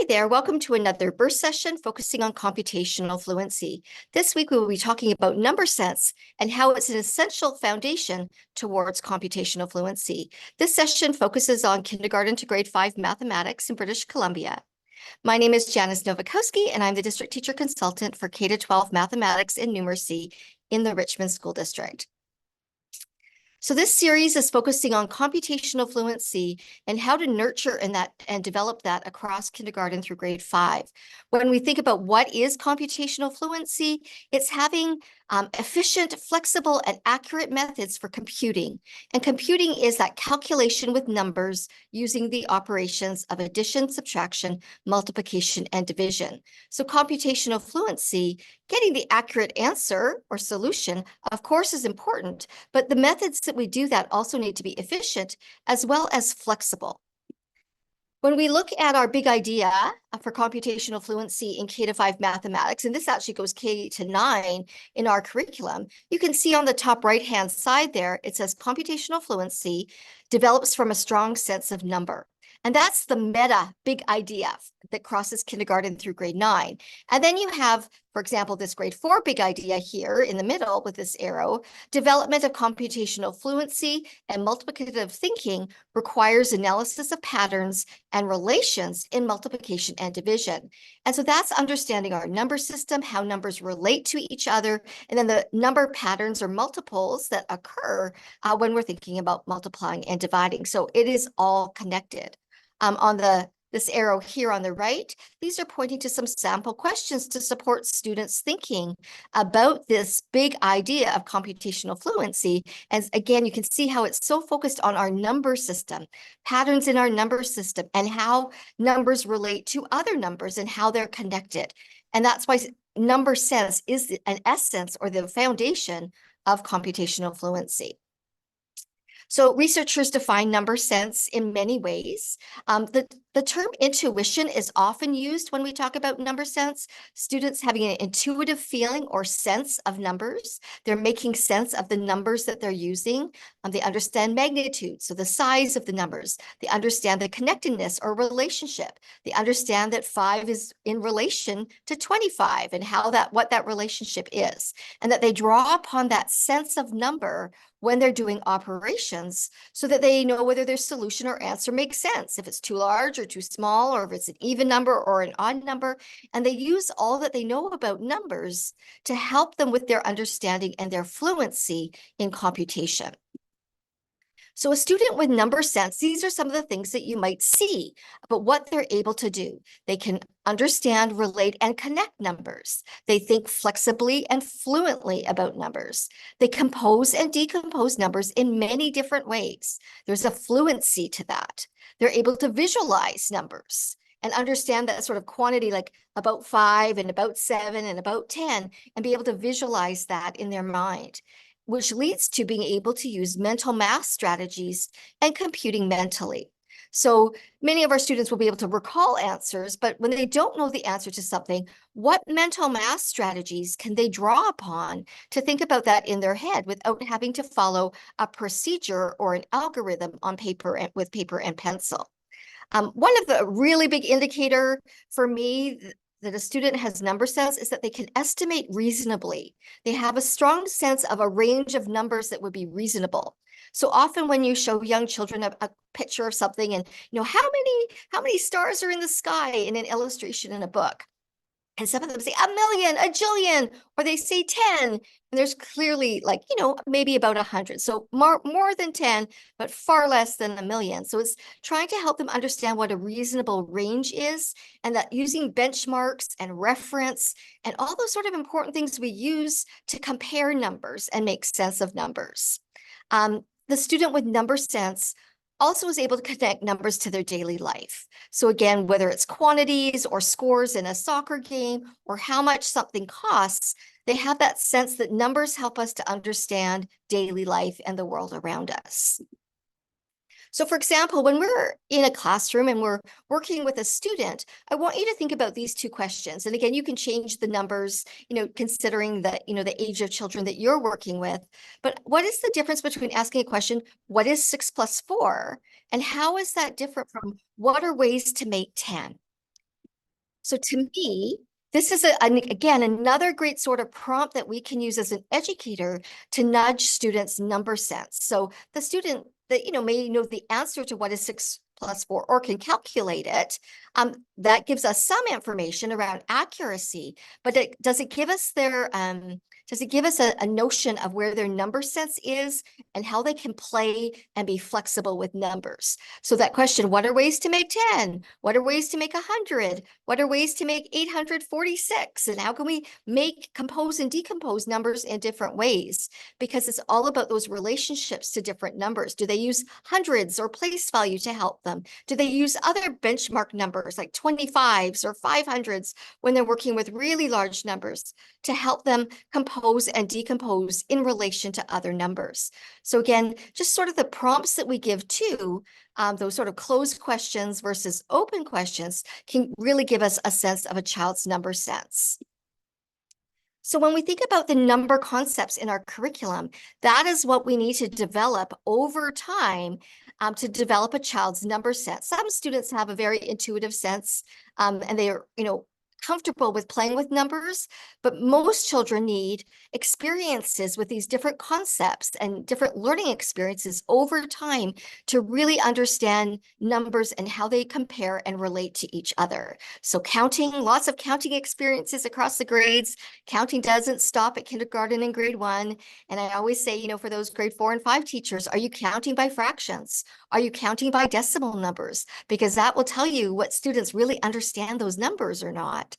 Hi there, welcome to another burst session focusing on computational fluency. This week we will be talking about number sense and how it's an essential foundation towards computational fluency. This session focuses on kindergarten to grade 5 mathematics in British Columbia. My name is Janice Nowakowski, and I'm the district teacher consultant for K-12 mathematics and numeracy in the Richmond School District. So this series is focusing on computational fluency and how to nurture and develop that across kindergarten through grade 5. When we think about what is computational fluency, it's having efficient, flexible, and accurate methods for computing. And computing is that calculation with numbers using the operations of addition, subtraction, multiplication, and division. So computational fluency, getting the accurate answer or solution, of course, is important, but the methods that we do that also need to be efficient as well as flexible. When we look at our big idea for computational fluency in K-5 mathematics, and this actually goes K-9 in our curriculum, you can see on the top right-hand side there, it says computational fluency develops from a strong sense of number. And that's the meta big idea that crosses kindergarten through grade 9. And then you have, for example, this grade 4 big idea here in the middle with this arrow. Development of computational fluency and multiplicative thinking requires analysis of patterns and relations in multiplication and division. And so that's understanding our number system, how numbers relate to each other, and then the number patterns or multiples that occur when we're thinking about multiplying and dividing. So it is all connected. On this arrow here on the right, these are pointing to some sample questions to support students thinking about this big idea of computational fluency. And again, you can see how it's so focused on our number system, patterns in our number system, and how numbers relate to other numbers and how they're connected. And that's why number sense is an essence or the foundation of computational fluency. So researchers define number sense in many ways. The term intuition is often used when we talk about number sense. Students having an intuitive feeling or sense of numbers. They're making sense of the numbers that they're using. They understand magnitude, so the size of the numbers. They understand the connectedness or relationship. They understand that 5 is in relation to 25 and what that relationship is. And that they draw upon that sense of number when they're doing operations so that they know whether their solution or answer makes sense, if it's too large or too small, or if it's an even number or an odd number. And they use all that they know about numbers to help them with their understanding and their fluency in computation. So a student with number sense, these are some of the things that you might see about what they're able to do. They can understand, relate, and connect numbers. They think flexibly and fluently about numbers. They compose and decompose numbers in many different ways. There's a fluency to that. They're able to visualize numbers and understand that sort of quantity, like about 5 and about 7 and about 10, and be able to visualize that in their mind, which leads to being able to use mental math strategies and computing mentally. So many of our students will be able to recall answers, but when they don't know the answer to something, what mental math strategies can they draw upon to think about that in their head without having to follow a procedure or an algorithm on paper and with paper and pencil? One of the really big indicator for me that a student has number sense is that they can estimate reasonably. They have a strong sense of a range of numbers that would be reasonable. So often when you show young children a picture of something and, how many stars are in the sky in an illustration in a book? And some of them say 1,000,000, a jillion, or they say 10. And there's clearly maybe about 100. So more than 10, but far less than 1,000,000. So it's trying to help them understand what a reasonable range is, and that using benchmarks and reference and all those sort of important things we use to compare numbers and make sense of numbers. The student with number sense also is able to connect numbers to their daily life. So again, whether it's quantities or scores in a soccer game or how much something costs, they have that sense that numbers help us to understand daily life and the world around us. So for example, when we're in a classroom and we're working with a student, I want you to think about these two questions. And again, you can change the numbers, considering the age of children that you're working with. But what is the difference between asking a question, what is 6 plus 4? And how is that different from what are ways to make 10? So to me, this is again another great sort of prompt that we can use as an educator to nudge students' number sense. So the student that may know the answer to what is 6 plus 4 or can calculate it. That gives us some information around accuracy, but does it give us a notion of where their number sense is and how they can play and be flexible with numbers? So that question, what are ways to make 10? What are ways to make 100? What are ways to make 846? And how can we compose and decompose numbers in different ways? Because it's all about those relationships to different numbers. Do they use hundreds or place value to help them? Do they use other benchmark numbers like 25s or 500s when they're working with really large numbers to help them compose and decompose in relation to other numbers? So again, just sort of the prompts that we give to those sort of closed questions versus open questions can really give us a sense of a child's number sense. So when we think about the number concepts in our curriculum, that is what we need to develop over time to develop a child's number sense. Some students have a very intuitive sense and they are, comfortable with playing with numbers, but most children need experiences with these different concepts and different learning experiences over time to really understand numbers and how they compare and relate to each other. So counting, lots of counting experiences across the grades. Counting doesn't stop at kindergarten and grade 1. And I always say, for those grade 4 and 5 teachers, are you counting by fractions? Are you counting by decimal numbers? Because that will tell you what students really understand those numbers or not.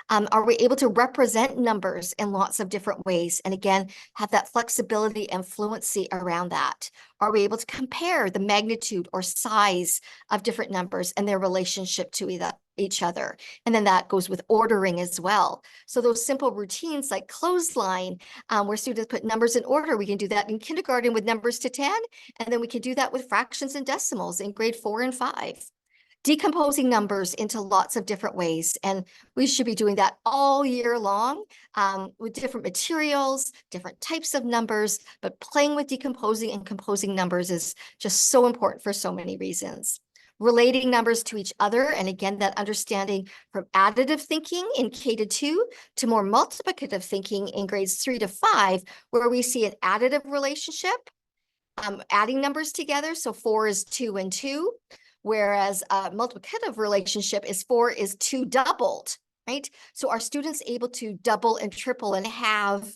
Are we able to represent numbers in lots of different ways? And again, have that flexibility and fluency around that. Are we able to compare the magnitude or size of different numbers and their relationship to each other? And then that goes with ordering as well. So those simple routines like clothesline, where students put numbers in order, we can do that in kindergarten with numbers to 10, and then we can do that with fractions and decimals in grade 4 and 5. Decomposing numbers into lots of different ways. And we should be doing that all year long with different materials, different types of numbers, but playing with decomposing and composing numbers is just so important for so many reasons. Relating numbers to each other, and again, that understanding from additive thinking in K-2 to more multiplicative thinking in grades 3 to 5, where we see an additive relationship, adding numbers together. So 4 is 2 and 2. Whereas a multiplicative relationship is 4 is 2 doubled, right? So are students able to double and triple and have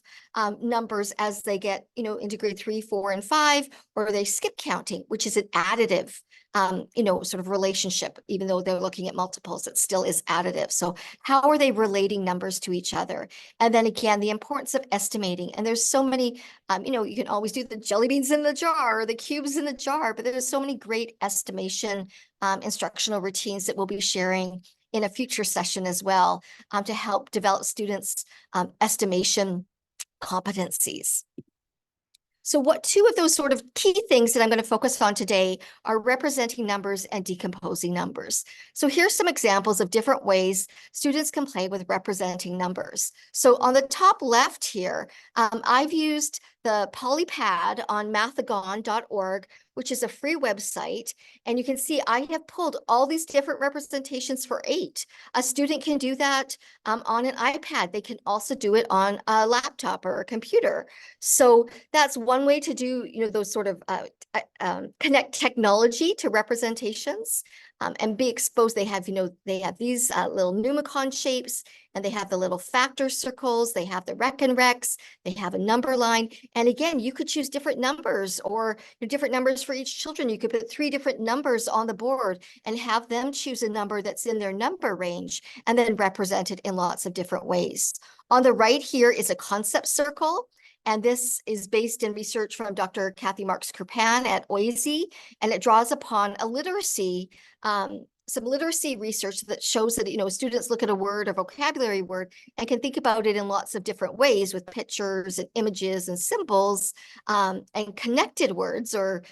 numbers as they get, into grade 3, 4, and 5, or they skip counting, which is an additive, sort of relationship, even though they're looking at multiples, it still is additive. So how are they relating numbers to each other? And then again, the importance of estimating. And there's so many, you can always do the jelly beans in the jar or the cubes in the jar, but there's so many great estimation instructional routines that we'll be sharing in a future session as well to help develop students' estimation competencies. So what two of those sort of key things that I'm going to focus on today are representing numbers and decomposing numbers. So here's some examples of different ways students can play with representing numbers. So on the top left here, I've used the PolyPad on mathagon.org, which is a free website. And you can see I have pulled all these different representations for 8. A student can do that on an iPad. They can also do it on a laptop or a computer. So that's one way to do, those sort of connect technology to representations and be exposed. They have, these little pneumicon shapes, and they have the little factor circles. They have the rec and recs. They have a number line. And again, you could choose different numbers or different numbers for each children. You could put 3 different numbers on the board and have them choose a number that's in their number range and then represent it in lots of different ways. On the right here is a concept circle. And this is based in research from Dr. Kathy Marks-Kirpan at OISE, and it draws upon a literacy, some literacy research that shows that, students look at a word or vocabulary word and can think about it in lots of different ways with pictures and images and symbols and connected words or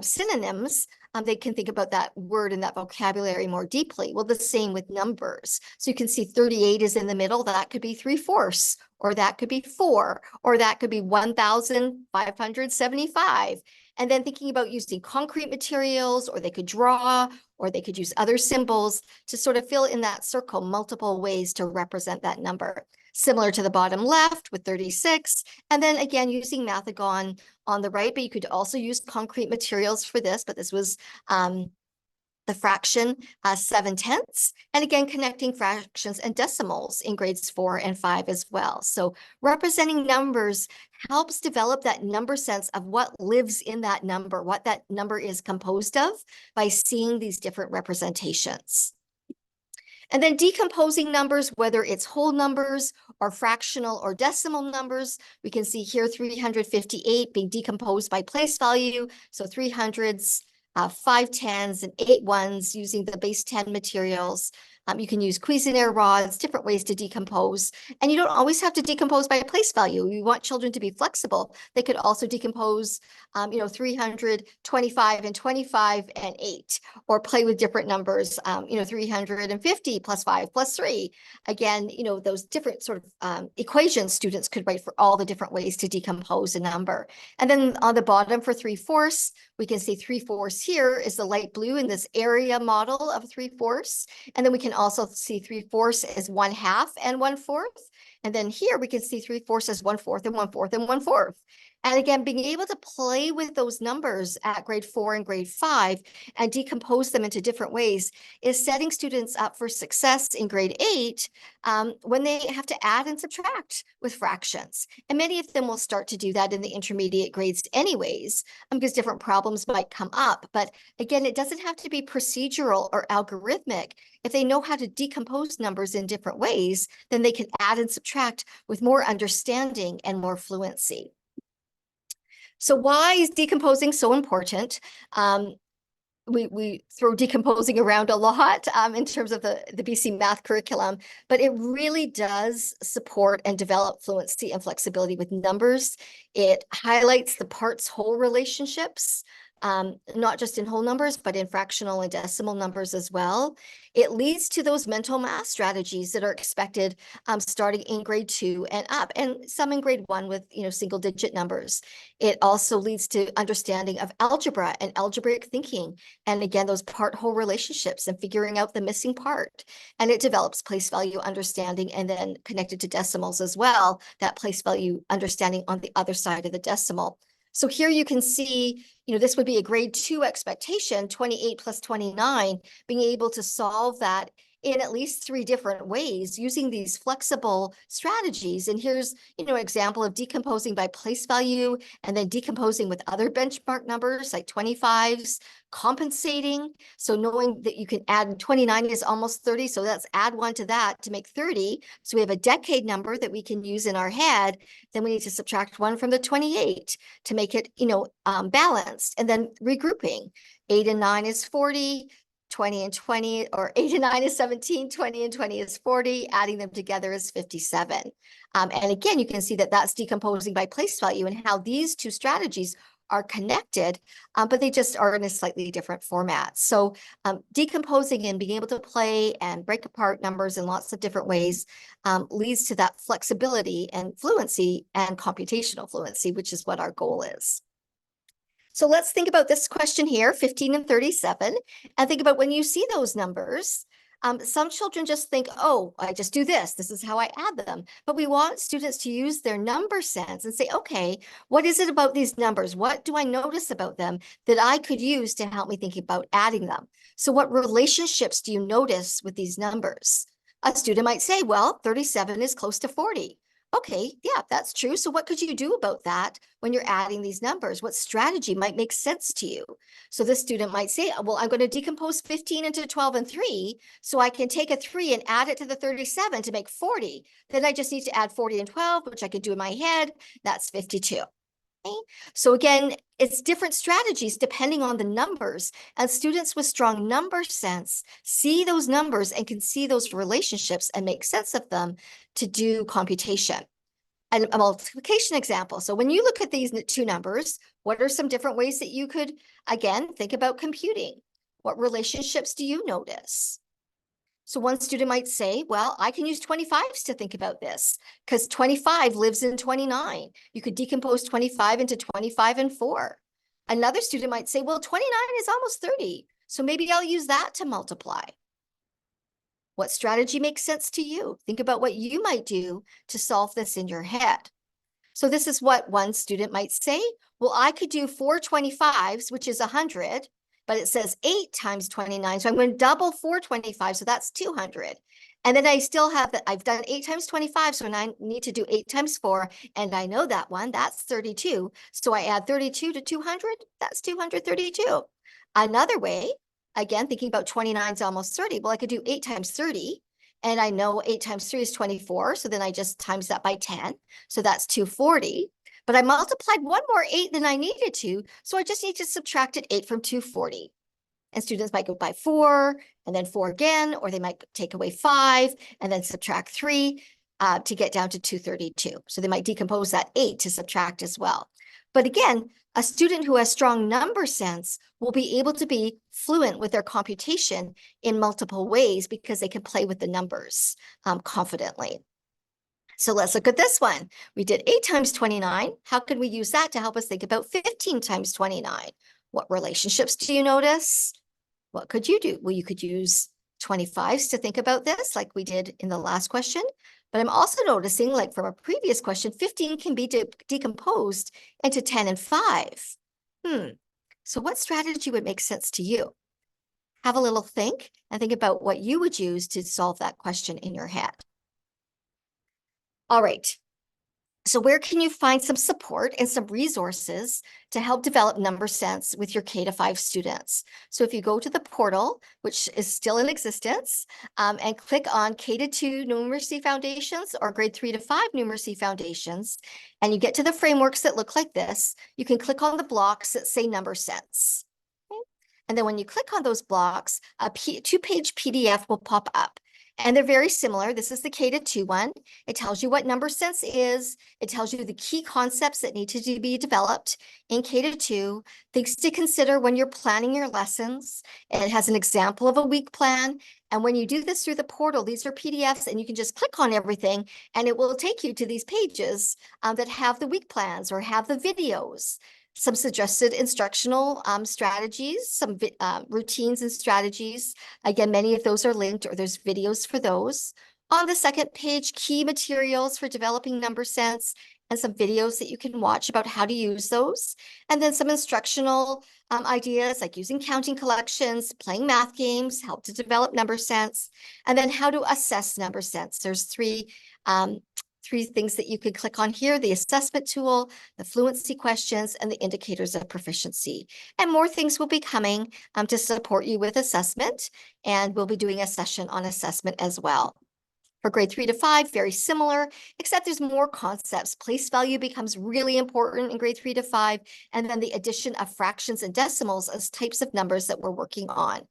synonyms. They can think about that word and that vocabulary more deeply. Well, the same with numbers. So you can see 38 is in the middle. That could be 3/4, or that could be 4, or that could be 1,575. And then thinking about using concrete materials, or they could draw, or they could use other symbols to sort of fill in that circle multiple ways to represent that number. Similar to the bottom left with 36. And then again, using Mathagon on the right, but you could also use concrete materials for this, but this was the fraction 7/10, and again, connecting fractions and decimals in grades 4 and 5 as well. So representing numbers helps develop that number sense of what lives in that number, what that number is composed of, by seeing these different representations. And then decomposing numbers, whether it's whole numbers or fractional or decimal numbers, we can see here 358 being decomposed by place value. So 300s, 5 10s, and 8 1s using the base 10 materials. You can use Cuisenaire rods, different ways to decompose. And you don't always have to decompose by place value. We want children to be flexible. They could also decompose, 325 and 25 and 8, or play with different numbers, 350 plus 5 plus 3. Again, those different sort of equations students could write for all the different ways to decompose a number. And then on the bottom for 3/4, we can see 3/4 here is the light blue in this area model of 3/4. And then we can also see 3/4 as 1/2 and 1/4. And then here we can see 3/4 as 1/4 and 1/4 and 1/4. And again, being able to play with those numbers at grade 4 and grade 5 and decompose them into different ways is setting students up for success in grade 8 when they have to add and subtract with fractions. And many of them will start to do that in the intermediate grades anyways, because different problems might come up. But again, it doesn't have to be procedural or algorithmic. If they know how to decompose numbers in different ways, then they can add and subtract with more understanding and more fluency. So why is decomposing so important? We throw decomposing around a lot in terms of the BC math curriculum, but it really does support and develop fluency and flexibility with numbers. It highlights the parts-whole relationships, not just in whole numbers, but in fractional and decimal numbers as well. It leads to those mental math strategies that are expected starting in grade 2 and up, and some in grade 1 with single digit numbers. It also leads to understanding of algebra and algebraic thinking, and again, those part-whole relationships and figuring out the missing part. And it develops place value understanding, and then connected to decimals as well, that place value understanding on the other side of the decimal. So here you can see, this would be a grade 2 expectation, 28 plus 29, being able to solve that in at least 3 different ways using these flexible strategies. And here's, an example of decomposing by place value, and then decomposing with other benchmark numbers like 25s, compensating. So knowing that you can add 29 is almost 30. So let's add 1 to that to make 30. So we have a decade number that we can use in our head. Then we need to subtract 1 from the 28 to make it, balanced. And then regrouping. 8 and 9 is 40. 20 and 20, or 8 and 9 is 17, 20 and 20 is 40, adding them together is 57. And again, you can see that that's decomposing by place value and how these two strategies are connected, but they just are in a slightly different format. So decomposing and being able to play and break apart numbers in lots of different ways leads to that flexibility and fluency and computational fluency, which is what our goal is. So let's think about this question here, 15 and 37, and think about when you see those numbers. Some children just think, oh, I just do this. This is how I add them. But we want students to use their number sense and say, okay, what is it about these numbers? What do I notice about them that I could use to help me think about adding them? So what relationships do you notice with these numbers? A student might say, well, 37 is close to 40. Okay, yeah, that's true. So what could you do about that when you're adding these numbers? What strategy might make sense to you? So this student might say, well, I'm going to decompose 15 into 12 and 3, so I can take a 3 and add it to the 37 to make 40. Then I just need to add 40 and 12, which I could do in my head. That's 52. Okay? So again, it's different strategies depending on the numbers, and students with strong number sense see those numbers and can see those relationships and make sense of them to do computation. And a multiplication example. So when you look at these 2 numbers, what are some different ways that you could, again, think about computing? What relationships do you notice? So one student might say, well, I can use 25s to think about this because 25 lives in 29. You could decompose 25 into 25 and 4. Another student might say, well, 29 is almost 30. So maybe I'll use that to multiply. What strategy makes sense to you? Think about what you might do to solve this in your head. So this is what one student might say. Well, I could do 425s, which is 100, but it says 8 times 29. So I'm going to double 425. So that's 200. And then I still have that. I've done 8 times 25. So now I need to do 8 times 4. And I know that one. That's 32. So I add 32 to 200. That's 232. Another way, again, thinking about 29 is almost 30. Well, I could do 8 times 30. And I know 8 times 3 is 24. So then I just times that by 10. So that's 240. But I multiplied one more 8 than I needed to. So I just need to subtract 8 from 240. And students might go by 4 and then 4 again, or they might take away 5 and then subtract 3 to get down to 232. So they might decompose that 8 to subtract as well. But again, a student who has strong number sense will be able to be fluent with their computation in multiple ways because they can play with the numbers confidently. So let's look at this one. We did 8 times 29. How could we use that to help us think about 15 times 29? What relationships do you notice? What could you do? Well, you could use 25s to think about this like we did in the last question. But I'm also noticing, like from a previous question, 15 can be decomposed into 10 and 5. So what strategy would make sense to you? Have a little think and think about what you would use to solve that question in your head. All right. So where can you find some support and some resources to help develop number sense with your K-5 students? So if you go to the portal, which is still in existence, and click on K-2 Numeracy Foundations or Grade 3 to 5 Numeracy Foundations, and you get to the frameworks that look like this, you can click on the blocks that say number sense. Okay? And then when you click on those blocks, a two-page PDF will pop up. And they're very similar. This is the K-2 one. It tells you what number sense is. It tells you the key concepts that need to be developed in K-2, things to consider when you're planning your lessons. It has an example of a week plan. And when you do this through the portal, these are PDFs and you can just click on everything and it will take you to these pages that have the week plans or have the videos, some suggested instructional strategies, some routines and strategies. Again, many of those are linked or there's videos for those. On the second page, key materials for developing number sense and some videos that you can watch about how to use those. And then some instructional ideas like using counting collections, playing math games, help to develop number sense, and then how to assess number sense. There's three things that you could click on here: the assessment tool, the fluency questions, and the indicators of proficiency. And more things will be coming to support you with assessment, and we'll be doing a session on assessment as well. For grade 3 to 5, very similar, except there's more concepts. Place value becomes really important in grade 3 to 5, and then the addition of fractions and decimals as types of numbers that we're working on.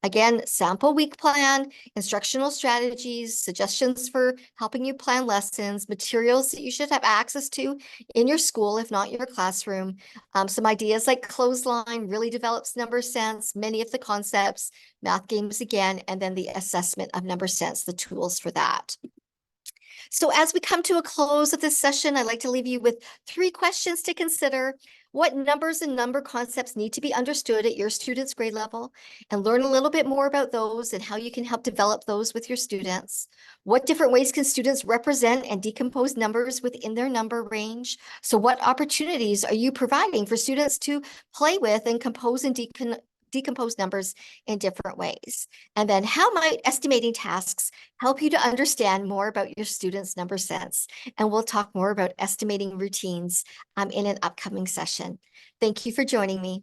Again, sample week plan, instructional strategies, suggestions for helping you plan lessons, materials that you should have access to in your school, if not your classroom. Some ideas like clothesline really develops number sense, many of the concepts, math games again, and then the assessment of number sense, the tools for that. So as we come to a close of this session, I'd like to leave you with 3 questions to consider. What numbers and number concepts need to be understood at your students' grade level, and learn a little bit more about those and how you can help develop those with your students. What different ways can students represent and decompose numbers within their number range? So what opportunities are you providing for students to play with and compose and decompose numbers in different ways? And then how might estimating tasks help you to understand more about your students' number sense? And we'll talk more about estimating routines in an upcoming session. Thank you for joining me.